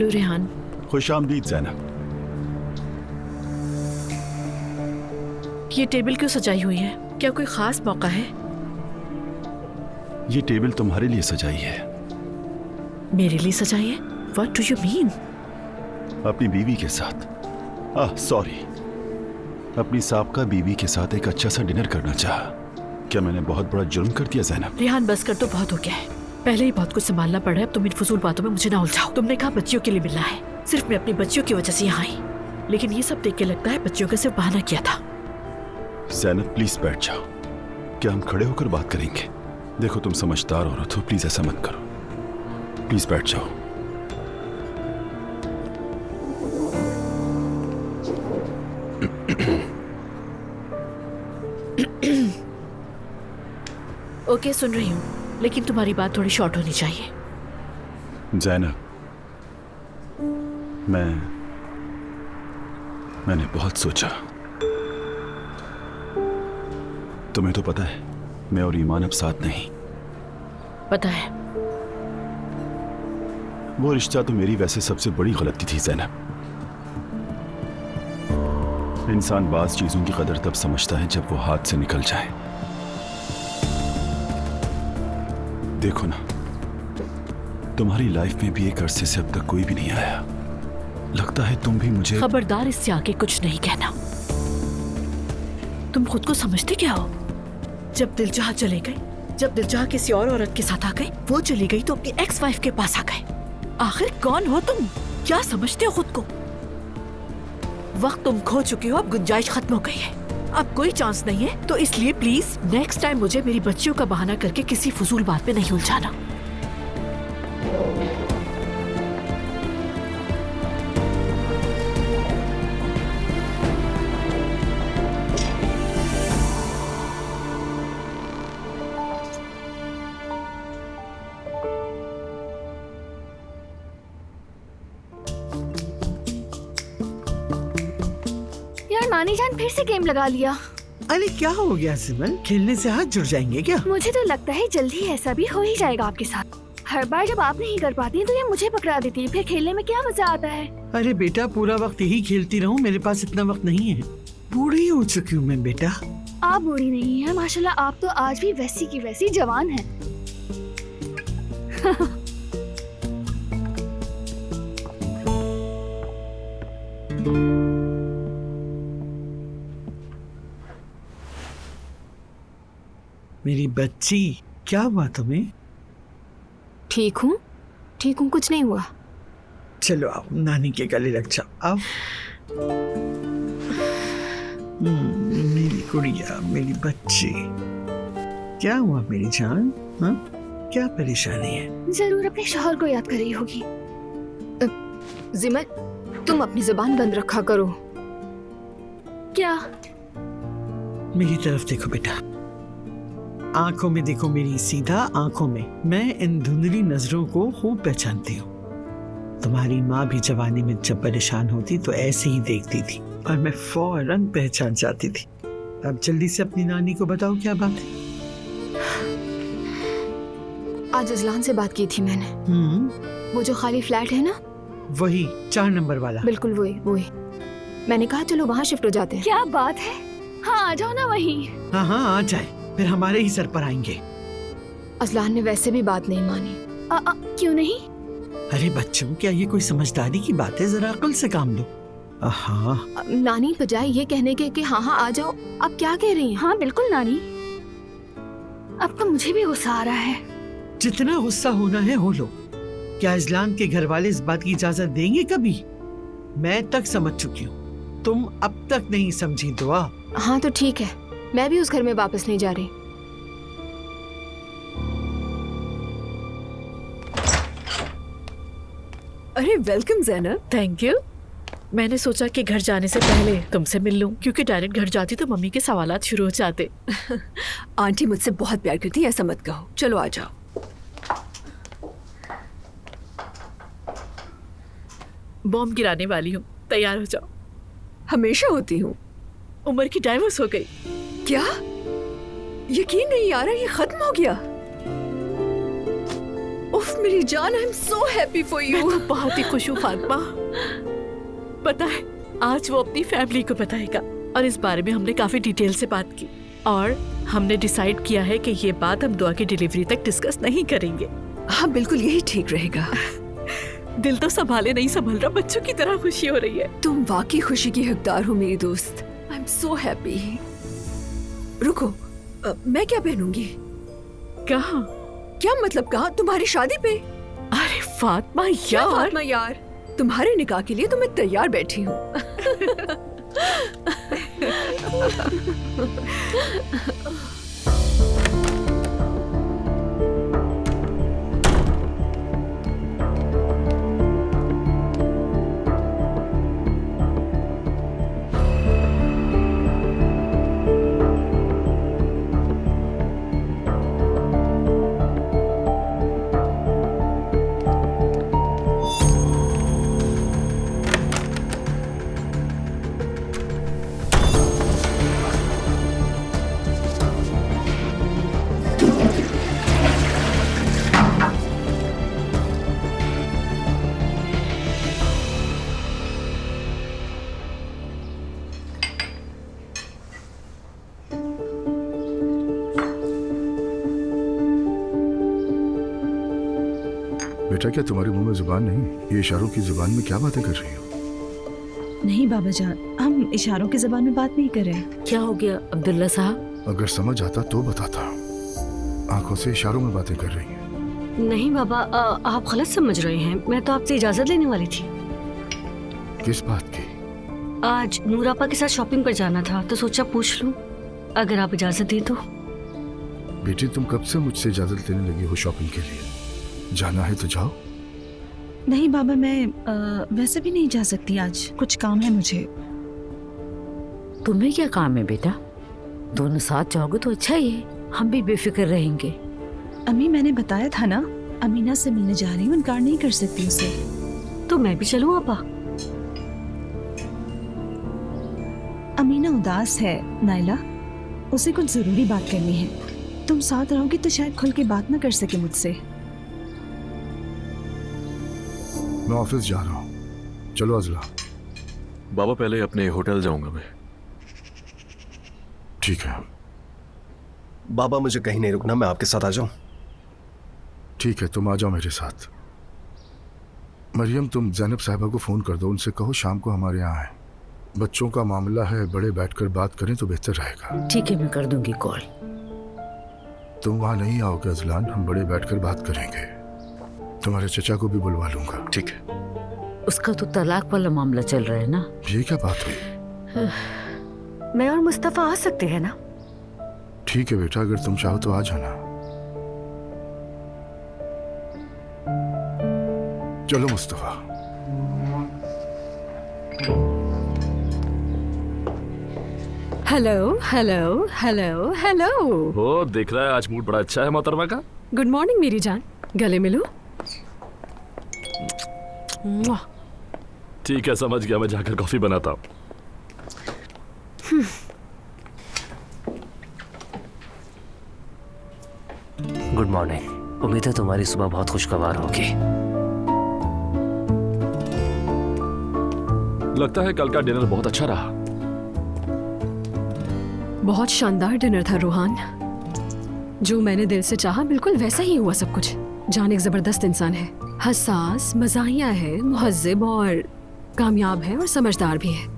Hello Rehan. खुशामदीद Zainab. ये table क्यों सजाई हुई है? क्या कोई खास मौका है? ये टेबल तुम्हारे लिए सजाई है। मेरे लिए सजाई है? What do you mean? अपनी बीवी के साथ, सॉरी, अपनी साबका बीवी के साथ एक अच्छा सा डिनर करना चाहा। क्या मैंने बहुत बड़ा जुर्म कर दिया ज़ैनब? रेहान बस कर, तो बहुत हो गया है। पहले ही बहुत कुछ संभालना पड़ रहा है, अब तुम इन फजूल बातों में मुझे ना उलझाओ। तुमने कहा बच्चियों के लिए मिलना है, सिर्फ मैं अपनी बच्चियों की वजह से यहाँ आई, लेकिन ये सब देख के लगता है बच्चियों का सिर्फ बहाना किया था। ज़ैनब प्लीज बैठ जाओ। क्या हम खड़े होकर बात करेंगे? देखो तुम समझदार औरत हो, प्लीज ऐसा मत करो। प्लीज बैठ जाओ। ओके, सुन रही हूँ, लेकिन तुम्हारी बात थोड़ी शॉर्ट होनी चाहिए। ज़ैनब, मैंने बहुत सोचा। तुम्हें तो पता है मैं और ईमान अब साथ नहीं। पता है। वो रिश्ता तो मेरी वैसे सबसे बड़ी गलती थी ज़ैनब। इंसान बाज़ चीजों की कदर तब समझता है जब वो हाथ से निकल जाए। देखो ना, तुम्हारी लाइफ में भी एक अरसे से अब तक कोई भी नहीं आया। लगता है तुम भी मुझे। खबरदार, इससे आगे कुछ नहीं कहना। तुम खुद को समझते क्या हो? जब दिलजहा चले गए, जब दिलजहा किसी और औरत के साथ आ गए, वो चली गई तो अपनी एक्स वाइफ के पास आ गए। आखिर कौन हो तुम? क्या समझते हो खुद को? वक्त तुम खो चुके हो, अब गुंजाइश खत्म हो गई है। अब कोई चांस नहीं है, तो इसलिए प्लीज नेक्स्ट टाइम मुझे मेरी बच्चियों का बहाना करके किसी फजूल बात में नहीं उलझाना। नानी जान फिर से गेम लगा लिया। अरे क्या हो गया सिमल? खेलने से हाथ जुड़ जाएंगे क्या? मुझे तो लगता है जल्दी ऐसा भी हो ही जाएगा आपके साथ। हर बार जब आप नहीं कर पाती तो ये मुझे पकड़ा देती है, फिर खेलने में क्या मजा आता है? अरे बेटा, पूरा वक्त यही खेलती रहूं? मेरे पास इतना वक्त नहीं है। बूढ़ी हो चुकी हूँ मैं बेटा। आप बूढ़ी नहीं है माशाल्लाह, आप तो आज भी वैसी की वैसी जवान हैं। मेरी बच्ची, क्या हुआ तुम्हें? ठीक हूँ, कुछ नहीं हुआ। चलो आओ, नानी के गले लग जाओ। आओ। मेरी गुड़िया, मेरी बच्ची, क्या हुआ मेरी जान? हाँ, क्या परेशानी है? जरूर अपने शौहर को याद कर रही होगी। जिमल, तुम अपनी जुबान बंद रखा करो। क्या? मेरी तरफ देखो बेटा, आंखों में देखो मेरी, सीधा आंखों में। मैं इन धुंधली नजरों को खूब पहचानती हूँ। तुम्हारी माँ भी जवानी में जब परेशान होती तो ऐसे ही देखती थी और मैं फौरन पहचान जाती थी। अब जल्दी से अपनी नानी को बताओ क्या बात है। आज अजलान से बात की थी मैंने। वो जो खाली फ्लैट है ना, वही 4 नंबर वाला। बिल्कुल वही। मैंने कहा चलो वहाँ शिफ्ट हो जाते हैं। क्या बात है? हाँ आ जाओ ना वहीं। हाँ आ जाए, फिर हमारे ही सर पर आएंगे। अजलान ने वैसे भी बात नहीं मानी। क्यों नहीं? अरे बच्चों, क्या ये कोई समझदारी की बात है? जरा अक्ल से काम लो। हाँ नानी, बजाय ये कहने के कि हाँ आ जाओ, आप क्या कह रही हैं? हाँ बिल्कुल नानी, अब तो मुझे भी गुस्सा आ रहा है। जितना गुस्सा होना है हो लो। क्या अजलान के घर वाले इस बात की इजाजत देंगे कभी? मैं तक समझ चुकी हूँ, तुम अब तक नहीं समझी दुआ। हाँ तो ठीक है, मैं भी उस घर में वापस नहीं जा रही। अरे वेलकम ज़ैनब। Thank you. मैंने सोचा कि घर जाने से पहले तुमसे मिल लूं, क्योंकि डायरेक्ट घर जाती तो मम्मी के सवालात शुरू हो जाते। आंटी मुझसे बहुत प्यार करती है, ऐसा मत कहो। चलो आ जाओ। बॉम्ब गिराने वाली हूँ, तैयार हो जाओ। हमेशा होती हूँ। उमर की डाइवोर्स हो गई। क्या? यकीन नहीं आ रहा, ये खत्म हो गया? उफ मेरी जान, I am so happy for मैं यू। तो बहुत ही खुश हूँ फातिमा। पता है आज वो अपनी फैमिली को बताएगा और इस बारे में हमने काफी डिटेल से बात की और हमने डिसाइड किया है कि ये बात हम दुआ की डिलीवरी तक डिस्कस नहीं करेंगे। हाँ बिल्कुल यही ठीक रहेगा। दिल तो संभाले नहीं संभल रहा, बच्चों की तरह खुशी हो रही है। तुम वाकई खुशी की हकदार हो मेरी दोस्त। I am so happy. रुको, मैं क्या पहनूंगी? कहाँ? क्या मतलब कहा? तुम्हारी शादी पे? अरे फातिमा क्या यार, फातिमा यार, तुम्हारे निकाह के लिए तो मैं तैयार बैठी हूँ। बेटा क्या तुम्हारे मुंह में जुबान नहीं? ये इशारों की जुबान में क्या बातें कर रही हो? नहीं बाबा जान, हम इशारों की जबान में बात नहीं कर रहे हैं। क्या हो गया अब्दुल्ला साहब? अगर समझ आता तो बताता। आंखों से इशारों में बातें कर रही हैं। नहीं बाबा, आप गलत समझ रहे हैं। मैं तो आपसे इजाजत लेने वाली थी। किस बात की? आज नूरापा के साथ शॉपिंग पर जाना था तो सोचा पूछ लूं, अगर आप इजाजत दी तो। बेटी तुम कब से मुझसे इजाजत लेने लगी हो शॉपिंग के लिए? जाना है तो जाओ। नहीं बाबा, मैं वैसे भी नहीं जा सकती, आज कुछ काम है मुझे। तुम्हें क्या काम है बेटा? दोनों साथ जाओगे तो अच्छा ही है, हम भी बेफिक्र रहेंगे। अम्मी मैंने बताया था ना, अमीना से मिलने जा रही हूँ, इनकार नहीं कर सकती उसे। तो मैं भी चलूं आपा? अमीना उदास है नाइला, उसे कुछ जरूरी बात करनी है। तुम साथ रहोगी तो शायद खुल के बात ना कर सके मुझसे। मैं ऑफिस जा रहा हूँ, चलो अजला। बाबा पहले अपने होटल जाऊंगा मैं। ठीक है। बाबा मुझे कहीं नहीं रुकना, मैं आपके साथ आ जाऊं? ठीक है, तुम आ जाओ मेरे साथ। मरियम तुम जैनब साहिबा को फोन कर दो, उनसे कहो शाम को हमारे यहाँ आए। बच्चों का मामला है, बड़े बैठकर बात करें तो बेहतर रहेगा। ठीक है, मैं कर दूंगी कॉल। तुम वहाँ नहीं आओगे अजलान, हम बड़े बैठकर बात करेंगे। तुम्हारे चचा को भी बुलवा लूंगा। ठीक है। उसका तो तलाक वाला मामला चल रहा है ना। ये क्या बात हुई? मैं और मुस्तफा आ सकते हैं ना? ठीक है बेटा, अगर तुम चाहो तो आ जाना। चलो Mustafa. Hello hello hello hello. ओ देख रहा है आज मूड बड़ा अच्छा है मोहतरमा का। गुड मॉर्निंग मेरी जान, गले मिलो। ठीक है, समझ गया, मैं जाकर कॉफी बनाता हूँ। Good morning. उम्मीद है तुम्हारी सुबह बहुत खुशगवार होगी। लगता है कल का डिनर बहुत अच्छा रहा। बहुत शानदार डिनर था रोहान। जो मैंने दिल से चाहा बिल्कुल वैसा ही हुआ सब कुछ। जान एक जबरदस्त इंसान है, हसास, मज़ाहिया है, मुहज्जिब और कामयाब है और समझदार भी है।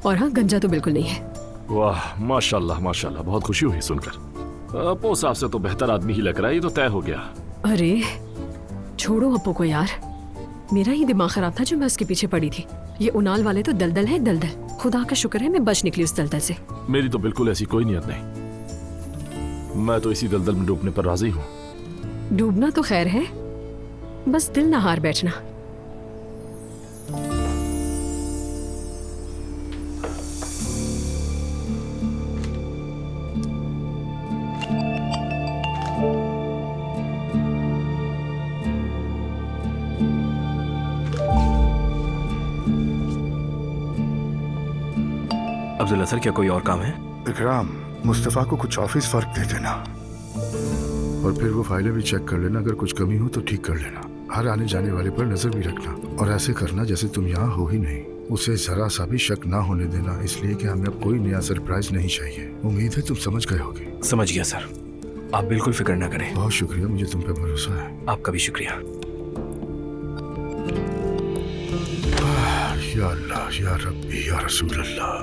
और हाँ, गंजा तो बिल्कुल नहीं है। वाह माशाल्लाह माशाल्लाह, बहुत खुशी हुई सुनकर। अपो साहब से तो बेहतर आदमी ही लग रहा है, ये तो तय हो गया। अरे छोड़ो अपो को यार, मेरा ही दिमाग खराब था जो मैं उसके पीछे पड़ी थी। ये उनाल वाले तो दलदल है दलदल। खुदा का शुक्र है मैं बच निकली उस दलदल से। मेरी तो बिल्कुल ऐसी कोई नियत नहीं। मैं तो इसी दलदल में डूबने पर राजी हूँ। डूबना तो खैर है, बस दिल ना हार बैठना। अब्दुल्ला सर, क्या कोई और काम है? इकराम, मुस्तफा को कुछ ऑफिस वर्क दे देना। और फिर वो फाइलें भी चेक कर लेना, अगर कुछ कमी हो तो ठीक कर लेना। हर आने जाने वाले पर नजर भी रखना और ऐसे करना जैसे तुम यहाँ हो ही नहीं। उसे जरा सा भी शक ना होने देना, इसलिए कि हमें अब कोई नया सरप्राइज नहीं चाहिए। उम्मीद है तुम समझ गए होगे। समझ गया सर, आप बिल्कुल फिक्र ना करें। बहुत शुक्रिया, मुझे तुम पे भरोसा है। आपका भी शुक्रिया। या अल्लाह, या रब्बी, या रसूल अल्लाह।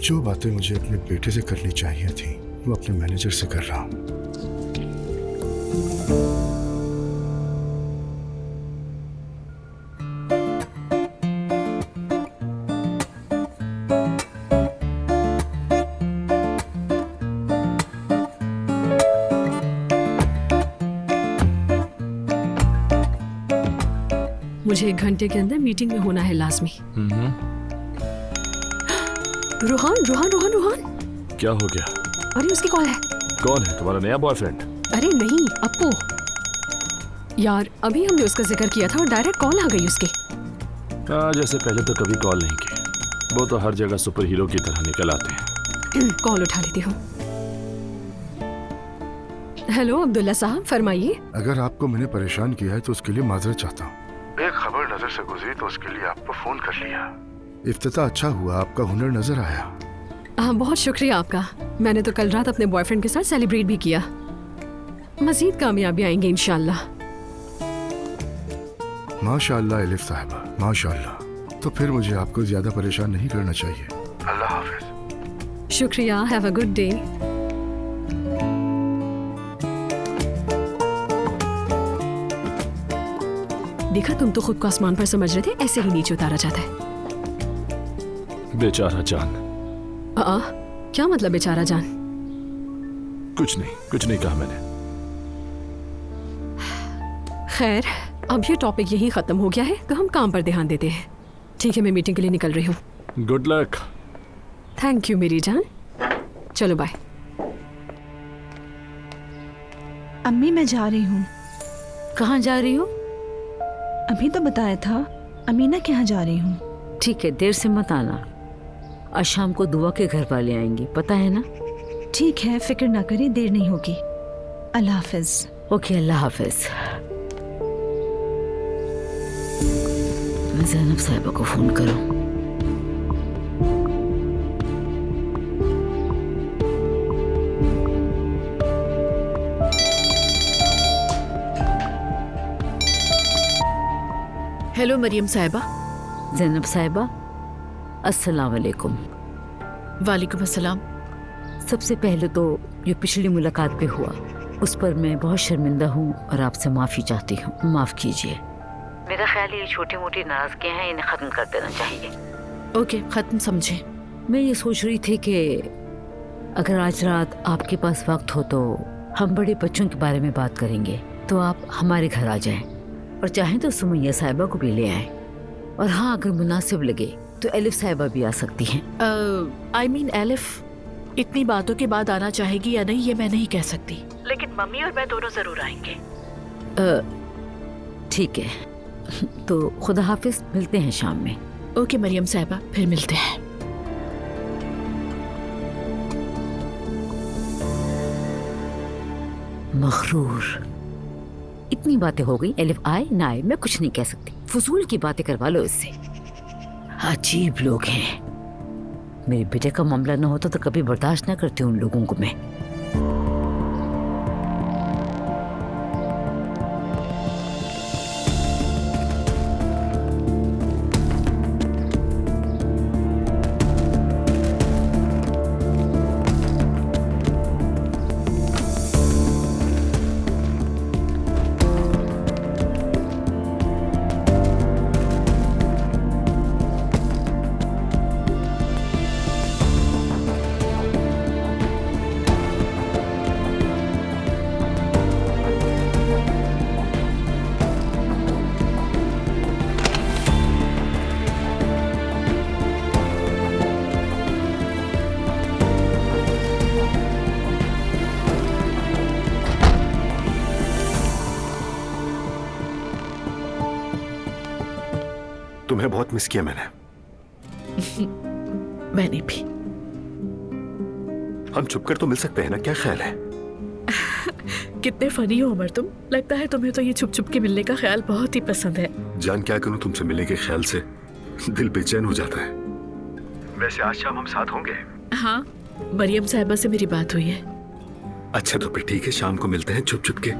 जो बातें मुझे अपने बेटे से करनी चाहिए थी वो अपने मैनेजर से कर रहा हूँ। मुझे 1 घंटे के अंदर मीटिंग में होना है लाजमी। रोहान रोहान रोहान रोहान, क्या हो गया? अरे उसकी कॉल है। कौन है? तुम्हारा नया बॉयफ्रेंड? अरे नहीं, अप्पू यार, अभी हमने उसका जिक्र किया था और डायरेक्ट कॉल आ गई उसकी। जैसे पहले तो कभी कॉल नहीं की। वो तो हर जगह सुपर हीरो की तरह निकल आते हैं। कॉल उठा लेती हूँ। हेलो अब्दुल्ला साहब, फरमाइए। अगर आपको मैंने परेशान किया है तो उसके लिए माजरत चाहता हूँ। एक खबर नजर से गुजरी तो उसके लिए आपको फोन कर लिया। इफ्तिताह अच्छा हुआ, आपका हुनर नजर आया। हाँ, बहुत शुक्रिया आपका। मैंने तो कल रात अपने बॉयफ्रेंड के साथ सेलिब्रेट भी किया। मजीद कामयाबी आएंगे इंशाल्लाह। माशाअल्लाह एलिफ साहिबा, माशाअल्लाह। तो फिर मुझे आपको ज्यादा परेशान नहीं करना चाहिए। अल्लाह हाफिज। शुक्रिया, हैव अ गुड डे। देखा, तुम तो खुद को आसमान पर समझ रहे थे, ऐसे ही नीचे उतारा जाता है। बेचारा जान। क्या मतलब बेचारा जान? कुछ नहीं कहा मैंने। खैर, अब ये टॉपिक यहीं खत्म हो गया है तो हम काम पर ध्यान देते हैं। ठीक है, मैं मीटिंग के लिए निकल रही हूँ। Good luck. थैंक यू मेरी जान। चलो बाय। अम्मी मैं जा रही हूँ। कहाँ जा रही हो? अभी तो बताया था, अमीना के यहाँ जा रही हूँ। ठीक है, देर से मत आना। आज शाम को दुआ के घर वाले आएंगे, पता है ना? ठीक है, फिक्र ना करिए, देर नहीं होगी। अल्लाह हाफिज। ओके, अल्लाह हाफिज। मैं ज़ैनब साहिबा को फोन करूँ। हेलो मरियम साहिबा। ज़ैनब साहिबा, अस्सलाम वालेकुम। वालेकुम अस्सलाम। सबसे पहले तो जो पिछली मुलाकात पे हुआ उस पर मैं बहुत शर्मिंदा हूँ और आपसे माफ़ी चाहती हूँ। माफ़ कीजिए। मेरा ख्याल ये छोटी मोटी नाराज़गियाँ हैं, इन्हें ख़त्म कर देना चाहिए। ओके, ख़त्म समझे। मैं ये सोच रही थी कि अगर आज रात आपके पास वक्त हो तो हम बड़े बच्चों के बारे में बात करेंगे। तो आप हमारे घर आ जाएं और चाहें तो सुमैया साहिबा को भी ले आए। और हाँ, अगर मुनासिब लगे तो एलिफ साहिबा भी आ सकती हैं। आई मीन एलिफ इतनी बातों के बाद आना चाहेगी या नहीं ये मैं नहीं कह सकती, लेकिन मम्मी और मैं दोनों जरूर आएंगे। ठीक है, तो खुदा हाफिज, मिलते हैं शाम में। ओके मरियम साहिबा, फिर मिलते हैं। मखरूर। इतनी बातें हो गई, एलिफ आए ना आए मैं कुछ नहीं कह सकती। फजूल की बातें करवा लो इससे। अजीब लोग हैं। मेरे बेटे का मामला ना होता तो कभी बर्दाश्त ना करती उन लोगों को मैं। तुम्हें बहुत मिस किया मैंने। मैंने भी। हम छुपकर तो मिल सकते हैं ना, क्या ख्याल है? कितने फनी हो उमर तुम। लगता है तुम्हें तो ये छुप छुप के मिलने का ख्याल बहुत ही पसंद है। जान क्या करूं, तुमसे मिलने के ख्याल से दिल बेचैन हो जाता है। वैसे आज शाम हम साथ होंगे? हाँ, मरियम साहिबा से मेरी बात हुई है। अच्छा तो फिर ठीक है, शाम को मिलते हैं छुप छुप के।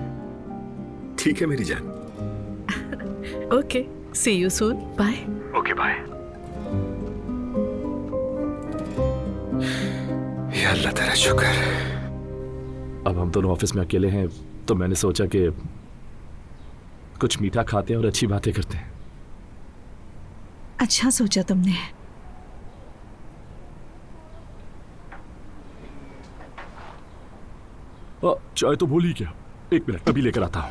ठीक है मेरी जान। Okay, see you soon, bye. Okay bye. या अल्लाह तेरा शुक्र। अब हम दोनों ऑफिस में अकेले हैं तो मैंने सोचा कि कुछ मीठा खाते हैं और अच्छी बातें करते हैं। अच्छा सोचा तुमने। चाय तो भूल ही गया। एक मिनट, अभी लेकर आता हूं।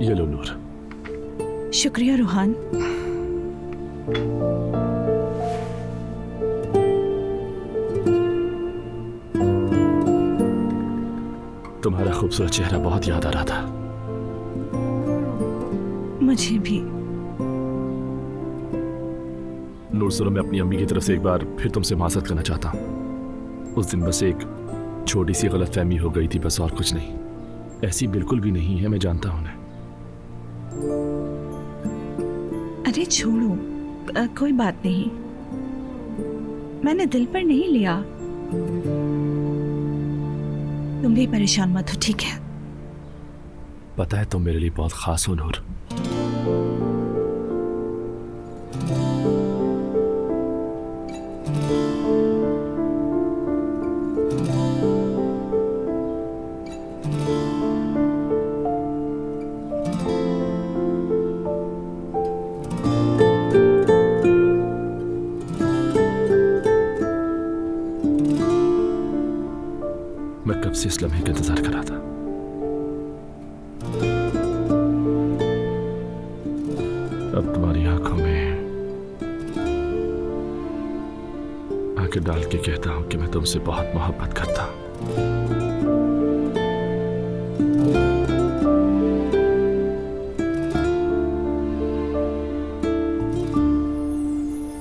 ये लो नूर। शुक्रिया रूहान। तुम्हारा खूबसूरत चेहरा बहुत याद आ रहा था। मुझे भी। नूर सुनो, मैं अपनी अम्मी की तरफ से एक बार फिर तुमसे माजरत करना चाहता हूँ। उस दिन बस एक छोटी सी गलतफहमी हो गई थी, बस और कुछ नहीं। ऐसी बिल्कुल भी नहीं है, मैं जानता हूँ ना। अरे छोड़ो, कोई बात नहीं। मैंने दिल पर नहीं लिया। तुम भी परेशान मत हो, ठीक है? पता है तुम मेरे लिए बहुत खास हो नूर। मैं कब से इस लम्हे का इंतजार कर रहा था। अब तुम्हारी आंखों में आंखें डाल के कहता हूं कि मैं तुमसे बहुत मोहब्बत करता हूं।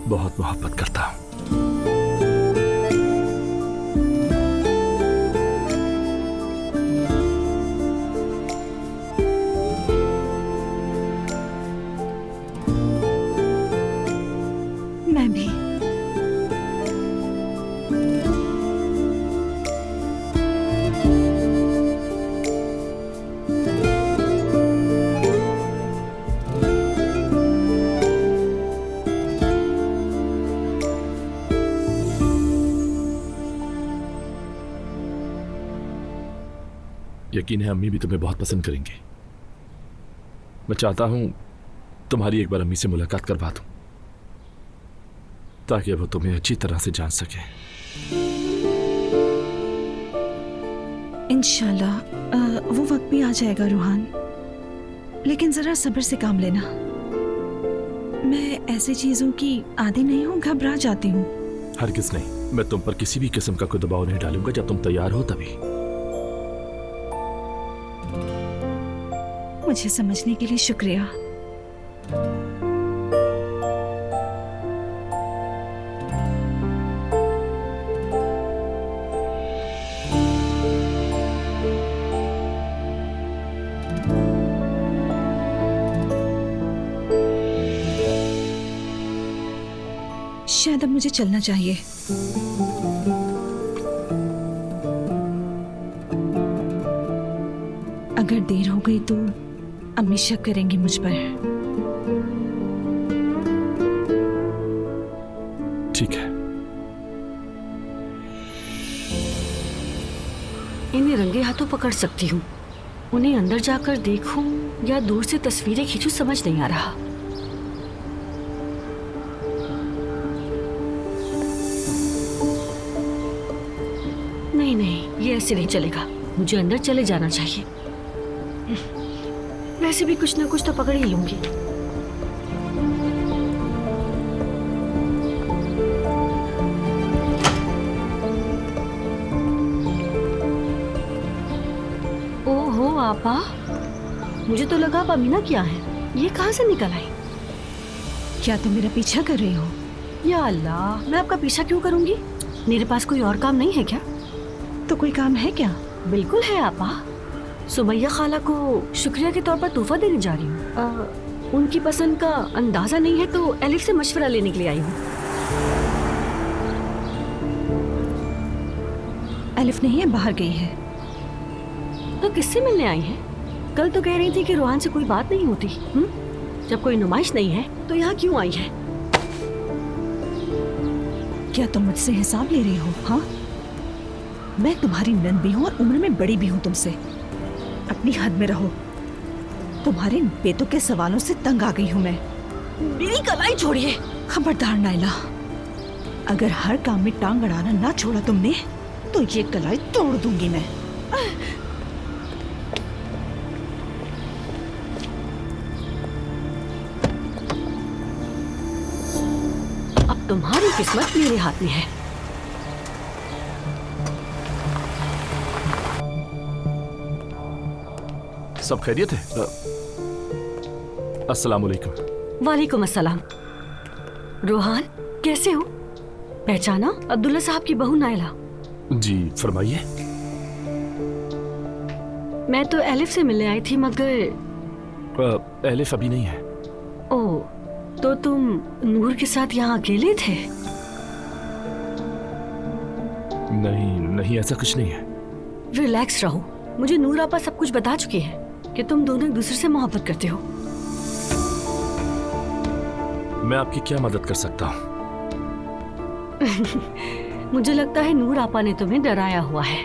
बहुत मोहब्बत करता हूं। मैं भी। यकीन है अम्मी भी तुम्हें बहुत पसंद करेंगे। मैं चाहता हूं तुम्हारी एक बार अम्मी से मुलाकात करवा दूं ताकि वो तुम्हें अच्छी तरह से जान सके। इंशाल्लाह वो वक्त भी आ जाएगा रूहान, लेकिन जरा सब्र से काम लेना। मैं ऐसी चीजों की आदी नहीं हूँ, घबरा जाती हूँ। हरगिज़ नहीं, मैं तुम पर किसी भी किस्म का कोई दबाव नहीं डालूंगा। जब तुम तैयार हो तभी। मुझे समझने के लिए शुक्रिया। शायद अब मुझे चलना चाहिए। अगर देर हो गई तो अम्मी शक करेंगी मुझ पर। ठीक है। इन्हें रंगे हाथों पकड़ सकती हूँ, उन्हें अंदर जाकर देखूं या दूर से तस्वीरें खींचूं, समझ नहीं आ रहा। नहीं नहीं, ये ऐसे नहीं चलेगा। मुझे अंदर चले जाना चाहिए। वैसे भी कुछ ना कुछ तो पकड़ ही लूंगी। ओहो आपा, मुझे तो लगा आप अमीना क्या है, ये कहाँ से निकल आई? क्या तुम मेरा पीछा कर रही हो? या अल्लाह, मैं आपका पीछा क्यों करूंगी? मेरे पास कोई और काम नहीं है क्या? तो कोई काम है क्या? बिल्कुल है आपा। सुमैया खाला को शुक्रिया के तौर पर तोहफा देने जा रही हूँ। उनकी पसंद का अंदाजा नहीं है तो एलिफ से मशवरा लेने के लिए आई हूँ। एलिफ नहीं है, बाहर गई है। तो किससे मिलने आई है? कल तो कह रही थी कि रोहान से कोई बात नहीं होती। जब कोई नुमाइश नहीं है तो यहाँ क्यों आई है? क्या तुम मुझसे हिसाब ले रही हो? हाँ, मैं तुम्हारी नंद भी हूँ और उम्र में बड़ी भी हूँ तुमसे। अपनी हद में रहो। तुम्हारे बेतुके सवालों से तंग आ गई हूँ मैं। मेरी कलाई छोड़िए। खबरदार नाइला, अगर हर काम में टांग अड़ाना ना छोड़ा तुमने तो ये कलाई तोड़ दूंगी मैं। अब तुम्हारी किस्मत मेरे हाथ में है। सब खैरियत है? अस्सलाम वालेकुम। वालेकुम अस्सलाम। रोहान, कैसे हो? पहचाना? अब्दुल्ला साहब की बहू नाइला। जी फरमाइए। मैं तो एलिफ से मिलने आई थी मगर एलिफ अभी नहीं है। ओह, तो तुम नूर के साथ यहाँ अकेले थे? नहीं ऐसा कुछ नहीं है। रिलैक्स रहो। मुझे नूर आपा सब कुछ बता चुके हैं कि तुम दोनों एक दूसरे से मोहब्बत करते हो। मैं आपकी क्या मदद कर सकता हूँ? मुझे लगता है नूर आपा ने तुम्हें डराया हुआ है।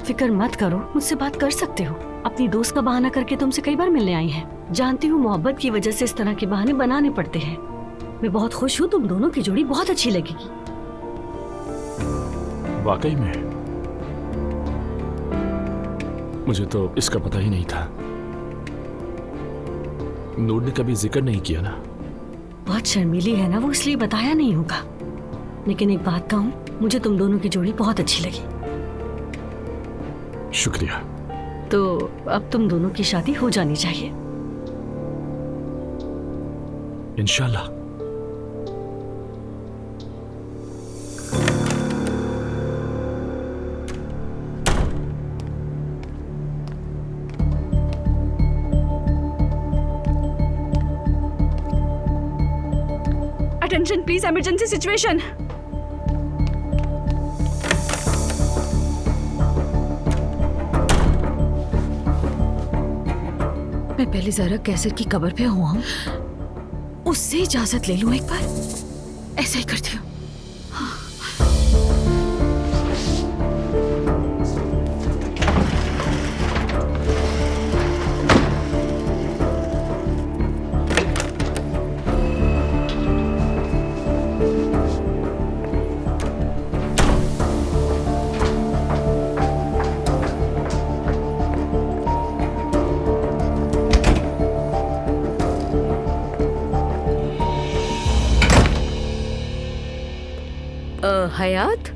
फिक्र मत करो, मुझसे बात कर सकते हो। अपनी दोस्त का बहाना करके तुमसे कई बार मिलने आई हैं। जानती हूँ मोहब्बत की वजह से इस तरह के बहाने बनाने पड़ते हैं। मैं बहुत खुश हूँ, तुम दोनों की जोड़ी बहुत अच्छी लगेगी। वाकई में? मुझे तो इसका पता ही नहीं था। नूर ने कभी जिक्र नहीं किया ना? बहुत शर्मीली है ना वो, इसलिए बताया नहीं होगा। लेकिन एक बात कहूँ, मुझे तुम दोनों की जोड़ी बहुत अच्छी लगी। शुक्रिया। तो अब तुम दोनों की शादी हो जानी चाहिए। इंशाल्लाह। Attention please, emergency situation. मैं पहले जरा कैसेट की कवर पे हुआ हूँ, उससे इजाजत ले लूं एक बार। ऐसा ही करती हूँ। हयात,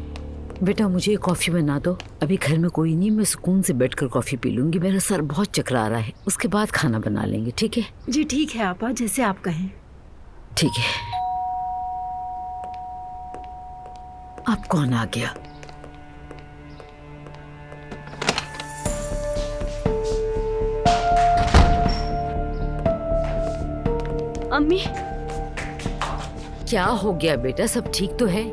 बेटा मुझे कॉफ़ी बना दो। अभी घर में कोई नहीं, मैं सुकून से बैठकर कॉफ़ी पी लूंगी। मेरा सर बहुत चकरा रहा है, उसके बाद खाना बना लेंगे, ठीक है? जी ठीक है आपा, जैसे आप कहें। ठीक है। अब कौन आ गया? अम्मी। क्या हो गया बेटा, सब ठीक तो है?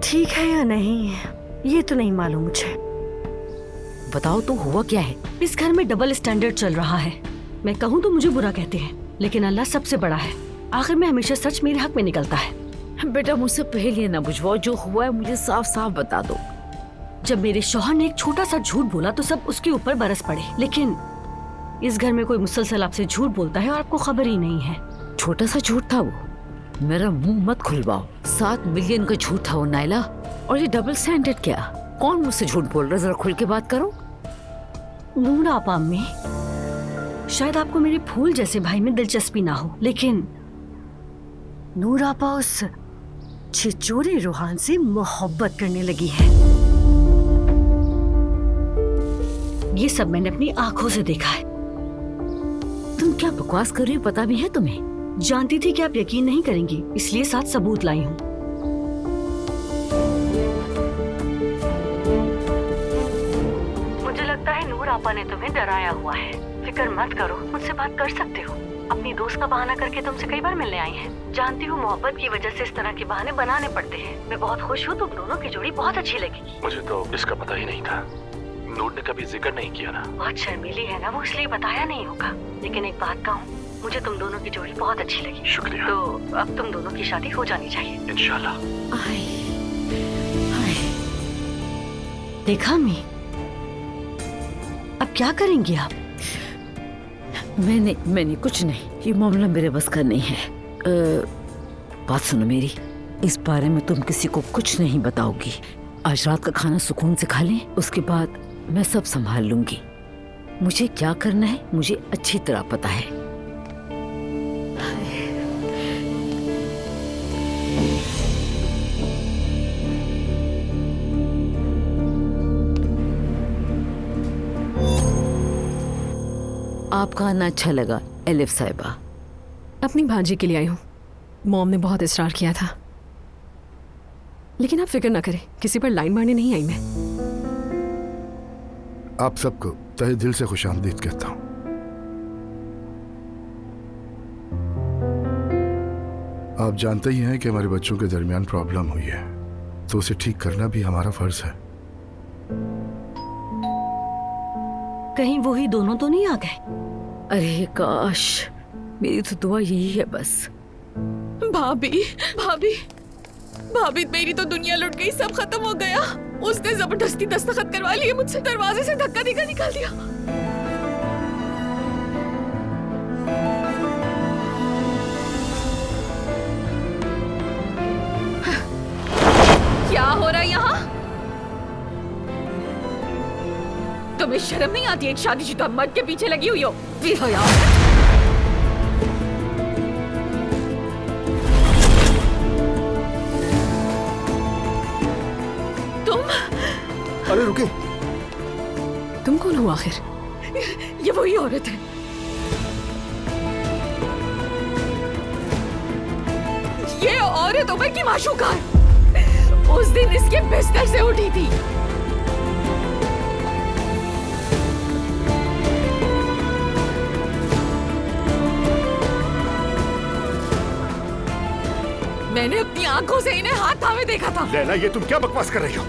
ठीक है या नहीं ये तो नहीं मालूम मुझे। बताओ तो हुआ क्या है? इस घर में डबल स्टैंडर्ड चल रहा है। मैं कहूँ तो मुझे बुरा कहते हैं, लेकिन अल्लाह सबसे बड़ा है। आखिर में हमेशा सच मेरे हक में निकलता है। बेटा मुझसे पहले ना बुझवाओ, जो हुआ है मुझे साफ साफ बता दो। जब मेरे शौहर ने एक छोटा सा झूठ बोला तो सब उसके ऊपर बरस पड़े, लेकिन इस घर में कोई मुसलसल आपसे झूठ बोलता है और आपको खबर ही नहीं है। छोटा सा झूठ था वो? मेरा मुंह मत खुलवाओ। 7 मिलियन का झूठ था वो नाइला। और ये डबल स्टैंडर्ड क्या? कौन मुझसे झूठ बोल रहा है? जरा खुल के बात करो। नूर आपा अम्मी, शायद आपको मेरे फूल जैसे भाई में दिलचस्पी ना हो, लेकिन नूर आपा उस छिचोरे रूहान से मोहब्बत करने लगी है। ये सब मैंने अपनी आंखों से देखा है। तुम क्या बकवास कर रही हो, पता भी है तुम्हें? जानती थी कि आप यकीन नहीं करेंगी, इसलिए साथ सबूत लाई हूँ। मुझे लगता है नूर आपा ने तुम्हें डराया हुआ है। फिक्र मत करो, मुझसे बात कर सकते हो। अपनी दोस्त का बहाना करके तुमसे कई बार मिलने आई हैं। जानती हूँ मोहब्बत की वजह से इस तरह के बहाने बनाने पड़ते हैं। मैं बहुत खुश हूँ, तुम दोनों की जोड़ी बहुत अच्छी लगेगी। मुझे तो इसका पता ही नहीं था। नूर ने कभी जिक्र नहीं किया ना। बहुत शर्मीली है ना वो, इसलिए बताया नहीं होगा। लेकिन एक बात कहूँ, मुझे तुम दोनों की जोड़ी बहुत अच्छी लगी। शुक्रिया। तो अब तुम दोनों की शादी हो जानी चाहिए इंशाल्लाह। देखा अम्मी, अब क्या करेंगी आप? मैंने कुछ नहीं, ये मामला मेरे बस का नहीं है। बात सुनो मेरी, इस बारे में तुम किसी को कुछ नहीं बताओगी। आज रात का खाना सुकून से खा लें, उसके बाद मैं सब संभाल लूंगी। मुझे क्या करना है मुझे अच्छी तरह पता है। आपका आना अच्छा लगा एलिफ साहिबा। अपनी भांजी के लिए आई हूँ। मॉम ने बहुत इसरार किया था, लेकिन आप फिक्र ना करें, किसी पर लाइन मारने नहीं आई मैं। आप सबको तहे दिल से खुशामदीद कहता हूँ। आप जानते ही हैं कि हमारे बच्चों के दरमियान प्रॉब्लम हुई है, तो उसे ठीक करना भी हमारा फर्ज है। कहीं वही दोनों तो नहीं आ गए? अरे काश, मेरी तो दुआ यही है बस। भाभी भाभी भाभी, मेरी तो दुनिया लुट गई, सब खत्म हो गया। उसने जबरदस्ती दस्तखत करवा लिए मुझसे, दरवाजे से धक्का देकर निकाल दिया। क्या हो रहा है यहाँ? तुम्हें शर्म नहीं आती? एक शादीशुदा मर्द के पीछे लगी हुई हो। अरे रुके, तुम कौन हो आखिर? ये वही औरत है। ये औरत उमर की माशूका है। उस दिन इसके बिस्तर से उठी थी। मैंने अपनी आंखों से इन्हें हाथ थामे देखा था। लैला, ये तुम क्या बकवास कर रही हो?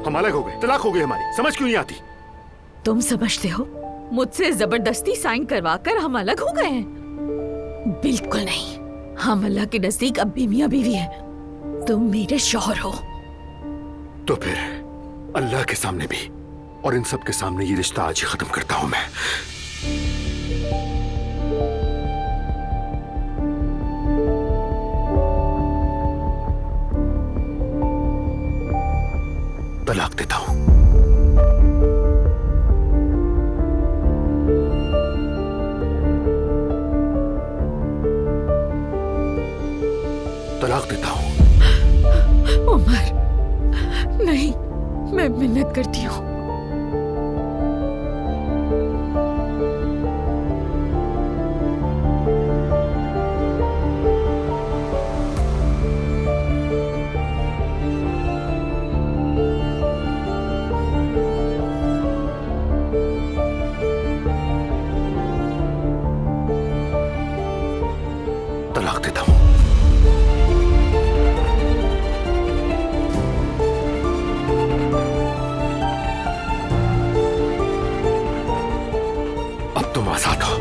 हम अलग हो गए, तलाक हो गई हमारी, समझ क्यों नहीं आती? तुम समझते हो मुझसे जबरदस्ती साइन करवाकर हम अलग हो गए हैं? बिल्कुल नहीं, हम अल्लाह के नजदीक अब भी मियां बीवी हैं। तुम मेरे शौहर हो। तो फिर अल्लाह के सामने भी और इन सब के सामने ये रिश्ता आज ही खत्म करता हूं मैं। तलाक देता हूं। तलाक देता हूं। उमर, नहीं, मैं मिन्नत करती हूँ। तलाक देता हूं। अब तुम आजाद हो।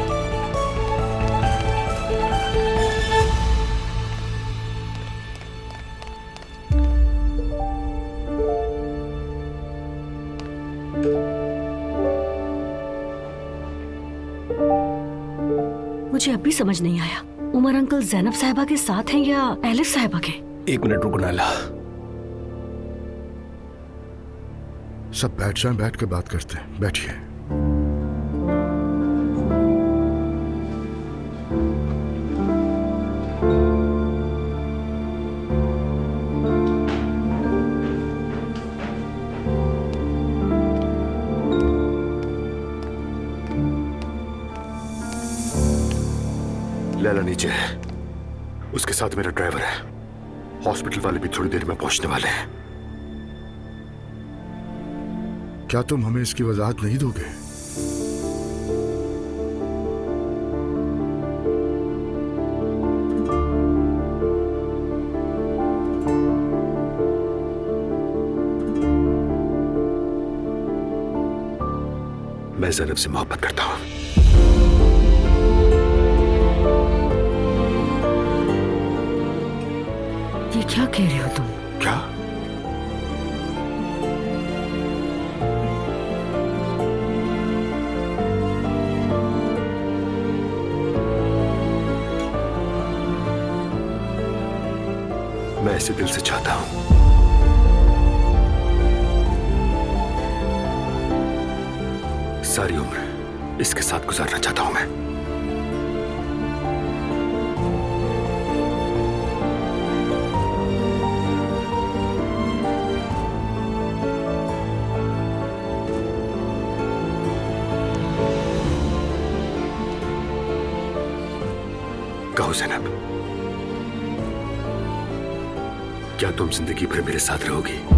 मुझे अब भी समझ नहीं आया, उमर अंकल ज़ैनब साहिबा के साथ हैं या एलिफ साहिबा के? एक मिनट रुको नाला। सब बैठ जाएं, बैठ के बात करते हैं। बैठिए। नीचे है, उसके साथ मेरा ड्राइवर है। हॉस्पिटल वाले भी थोड़ी देर में पहुंचने वाले हैं। क्या तुम हमें इसकी वजाहत नहीं दोगे? मैं ज़ैनब से मोहब्बत करता हूं। ये क्या कह रहे हो तुम? क्या? मैं ऐसे दिल से चाहता हूं। सारी उम्र इसके साथ गुजारना चाहता हूं मैं। कहो ज़ैनब, क्या तुम जिंदगी भर मेरे साथ रहोगी?